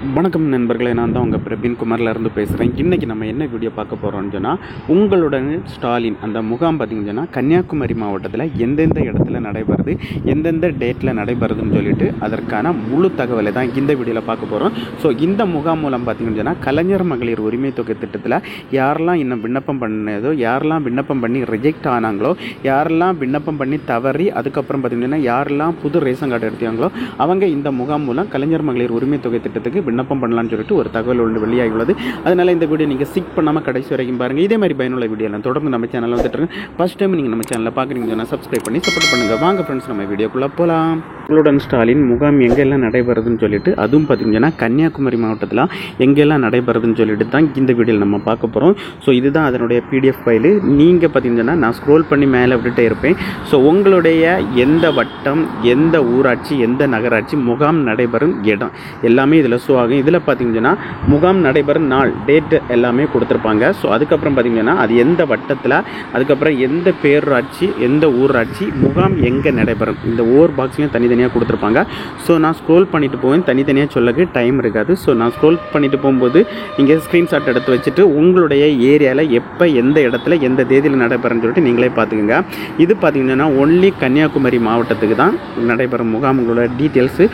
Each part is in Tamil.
வணக்கம் நண்பர்களே, நான் தான் உங்கள் பிரபின் குமார்லேருந்து பேசுகிறேன். இன்றைக்கி நம்ம என்ன வீடியோ பார்க்க போகிறோம்னு சொன்னால், உங்களுடன் ஸ்டாலின் அந்த முகாம் பார்த்திங்கன்னு சொன்னால் கன்னியாகுமரி மாவட்டத்தில் எந்தெந்த இடத்துல நடைபெறுது, எந்தெந்த டேட்டில் நடைபெறுதுன்னு சொல்லிட்டு அதற்கான முழு தகவலை தான் இந்த வீடியோவில் பார்க்க போகிறோம். ஸோ இந்த முகாம் மூலம் பார்த்திங்கன்னு சொன்னால் கலைஞர் மகளிர் உரிமை தொகை திட்டத்தில் யாரெல்லாம் இன்னும் விண்ணப்பம் பண்ணதோ, யாரெல்லாம் விண்ணப்பம் பண்ணி ரிஜெக்ட் ஆனாங்களோ, யாரெல்லாம் விண்ணப்பம் பண்ணி தவறி அதுக்கப்புறம் பார்த்திங்கன்னா யாரெல்லாம் புது ரேஷன் கார்டு எடுத்தாங்களோ அவங்க இந்த முகாம் மூலம் கலைஞர் மகளிர் உரிமை தொகை திட்டத்துக்கு விண்ணப்பம் பண்ணலாம்னு சொல்லிட்டு ஒரு தகவல் ஒன்று வெளியாகியுள்ளது. அதனால் இந்த வீடியோ நீங்கள் ஸ்கிப் பண்ணாமல் கடைசி வரைக்கும் பாருங்கள். இதே மாதிரி பயனுள்ள வீடியோலாம் தொடர்ந்து நம்ம சேனலில் வந்துட்டு ஃபஸ்ட் டைம் நீங்கள் நம்ம சேனலில் பார்க்குறீங்கன்னா சப்ஸ்கிரைப் பண்ணி சப்போர்ட் பண்ணுங்கள். வாங்க ஃப்ரெண்ட்ஸ், நம்ம வீடியோக்குள்ளே போகலாம். உங்களுடன் ஸ்டாலின் முகாம் எங்கெல்லாம் நடைபெறுதுன்னு சொல்லிட்டு, அதுவும் பார்த்தீங்கன்னா கன்னியாகுமரி மாவட்டத்தில் எங்கெல்லாம் நடைபெறுதுன்னு சொல்லிட்டு தான் இந்த வீடியோவில் நம்ம பார்க்க போகிறோம். ஸோ இதுதான் அதனுடைய பிடிஎஃப் ஃபைலு. நீங்கள் பார்த்தீங்கன்னா நான் ஸ்க்ரோல் பண்ணி மேலே விட்டுட்டே இருப்பேன். ஸோ உங்களுடைய எந்த வட்டம், எந்த ஊராட்சி, எந்த நகராட்சி முகாம் நடைபெறும் இடம் எல்லாமே இதில் ஷோ ஆகும். இதில் பார்த்தீங்கன்னா முகாம் நடைபெறும் நாள், டேட்டு எல்லாமே கொடுத்துருப்பாங்க. ஸோ அதுக்கப்புறம் பார்த்தீங்கன்னா அது எந்த வட்டத்தில், அதுக்கப்புறம் எந்த பேரூராட்சி, எந்த ஊராட்சி, முகாம் எங்கே நடைபெறும், இந்த ஒவ்வொரு பாக்ஸையும் தனித்தனியாக கொடுத்துருப்பாங்க. ஸோ நான் ஸ்க்ரோல் பண்ணிட்டு போவேன், தனித்தனியாக சொல்லக்கு டைம் இருக்காது. ஸோ நான் ஸ்க்ரோல் பண்ணிட்டு போகும்போது நீங்கள் ஸ்க்ரீன்ஷாட் எடுத்து வச்சுட்டு உங்களுடைய ஏரியாவில் எப்போ எந்த இடத்துல எந்த தேதியில் நடைபெறும்னு சொல்லிட்டு நீங்களே பார்த்துக்குங்க. இது பார்த்தீங்கன்னா ஒன்லி கன்னியாகுமரி மாவட்டத்துக்கு தான் நடைபெறும் முகாம்களோட டீட்டெயில்ஸு.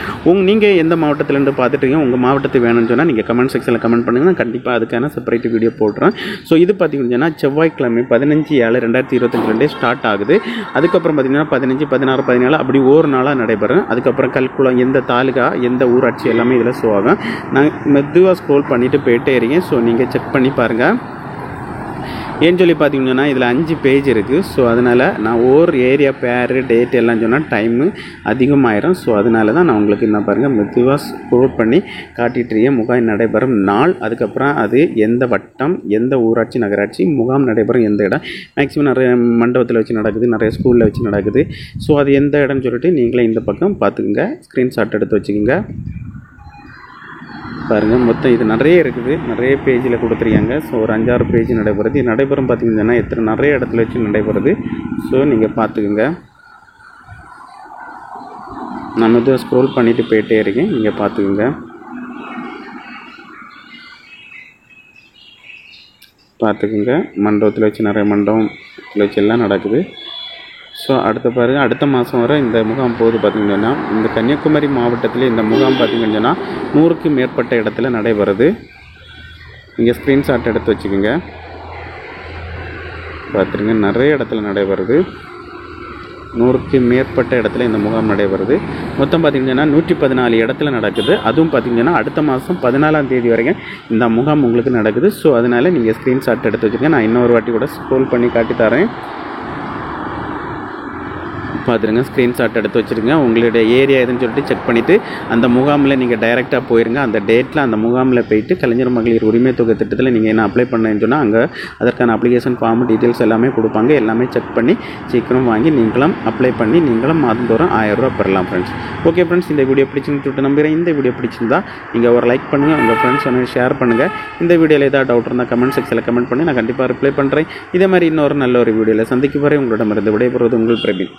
நீங்கள் எந்த மாவட்டத்திலேருந்து பார்த்துட்டு உங்கள் மாவட்டத்துக்கு வேணும்னு சொன்னால் நீங்கள் கமெண்ட் செக்ஷனில் கமெண்ட் பண்ணுங்கள். நான் கண்டிப்பாக அதுக்கான செப்பரேட் வீடியோ போடுறேன். ஸோ இது பார்த்தீங்கன்னா செவ்வாய்க்கிழமை 15/7/2025 ஸ்டார்ட் ஆகுது. அதுக்கப்புறம் பார்த்தீங்கன்னா 15, 16, 17 அப்படி ஒரு நாளாக நடைபெறும். அதுக்கப்புறம் கல்குளம், எந்த தாலுகா, எந்த ஊராட்சி எல்லாமே இதில் ஷோ ஆகும். நான் மெதுவாக ஸ்க்ரோல் பண்ணிவிட்டு போயிட்டே இருக்கேன். ஸோ நீங்கள் செக் பண்ணி பாருங்கள். ஏன்னு சொல்லி பார்த்தீங்கன்னா இதில் 5 பேஜ் இருக்குது. ஸோ அதனால் நான் ஒவ்வொரு ஏரியா பேர், டேட் எல்லாம் சொன்னால் டைமு அதிகமாகிடும். ஸோ அதனால தான் நான் உங்களுக்கு என்ன பாருங்கள் மெதுவாக ஸ்க்ரோல் பண்ணி காட்டிகிட்டு முகாம் நடைபெறும் நாள், அதுக்கப்புறம் அது எந்த வட்டம், எந்த ஊராட்சி, நகராட்சி, முகாம் நடைபெறும் எந்த இடம். மேக்ஸிமம் நிறைய மண்டபத்தில் வச்சு நடக்குது, நிறைய ஸ்கூலில் வச்சு நடக்குது. ஸோ அது எந்த இடம்னு சொல்லிட்டு நீங்களே இந்த பக்கம் பார்த்துக்குங்க, ஸ்க்ரீன்ஷாட் எடுத்து வச்சுக்கோங்க. பாருங்கள், மொத்தம் இது நிறைய இருக்குது, நிறைய பேஜில் கொடுத்துருக்காங்க. ஸோ ஒரு 5-6 பேஜ் நடைபெறுது. இது நடைபெறும் பார்த்திங்கன்னா நிறைய இடத்துல வச்சு நடைபெறுது. ஸோ நீங்கள் பார்த்துக்குங்க. நான் மெதுவாக ஸ்க்ரோல் பண்ணிவிட்டு போயிட்டே இருக்கேன், நீங்கள் பார்த்துக்குங்க. பார்த்துக்குங்க, மண்டபத்தில் வச்சு நிறைய மண்டபத்தில் வச்சு எல்லாம் நடக்குது. ஸோ அடுத்த பாருங்கள், அடுத்த மாதம் வரை இந்த முகாம் போகுது. பார்த்திங்கன்னா இந்த கன்னியாகுமரி மாவட்டத்தில் இந்த முகாம் பார்த்திங்கன்னா 100க்கும் மேற்பட்ட இடத்துல நடைபெறுது. நீங்கள் ஸ்க்ரீன்ஷாட் எடுத்து வச்சுக்கோங்க. பார்த்துருங்க, நிறைய இடத்துல நடைபெறுது. 100க்கு மேற்பட்ட இடத்துல இந்த முகாம் நடைபெறுது. மொத்தம் பார்த்திங்கன்னா 114 இடத்துல நடக்குது. அதுவும் பார்த்திங்கன்னா அடுத்த மாதம் 14ஆம் தேதி வரைக்கும் இந்த முகாம் உங்களுக்கு நடக்குது. ஸோ அதனால் நீங்கள் ஸ்க்ரீன்ஷாட் எடுத்து வச்சுக்கோங்க. நான் இன்னொரு வாட்டி கூட ஸ்க்ரோல் பண்ணி காட்டி தரேன். பார்த்துருங்க, ஸ்க்ரீன்ஷாட் எடுத்து வச்சுருங்க. உங்களுடைய ஏரியா எதுன்னு சொல்லிட்டு செக் பண்ணிவிட்டு அந்த முகாமில் நீங்கள் டைரெக்டாக போயிருங்க. அந்த டேட்டில் அந்த முகாமில் போயிட்டு கலைஞர் மகளிர் உரிமை தொகை திட்டத்தில் நீங்கள் என்ன அப்ளை பண்ணேன்னு சொன்னால் அங்கே அதற்கான அப்ளிகேஷன் ஃபார்ம் டீட்டெயில்ஸ் எல்லாமே கொடுப்பாங்க. எல்லாமே செக் பண்ணி சீக்கிரம் வாங்கி நீங்களும் அப்ளை பண்ணி நீங்களும் மாதந்தோறும் 1000 ரூபா பெறலாம் ஃப்ரெண்ட்ஸ். ஓகே ஃப்ரெண்ட்ஸ், இந்த வீடியோ பிடிச்சின்னு சொல்லிட்டு நம்புகிறேன். இந்த வீடியோ பிடிச்சிருந்தா நீங்கள் ஒரு லைக் பண்ணுங்கள், உங்கள் ஃப்ரெண்ட்ஸ் வந்து ஷேர் பண்ணுங்கள். இந்த வீடியோவில் ஏதாவது டவுட் இருந்தால் கமெண்ட் செக்ஷனில் கமெண்ட் பண்ணி நான் கண்டிப்பாக ரிப்ளை பண்ணுறேன். இதே மாதிரி இன்னொரு நல்ல ஒரு வீடியோவில் சந்திக்கும் வரை உங்களிடமிருந்து விடைபெறுவது உங்கள் பிரபின்.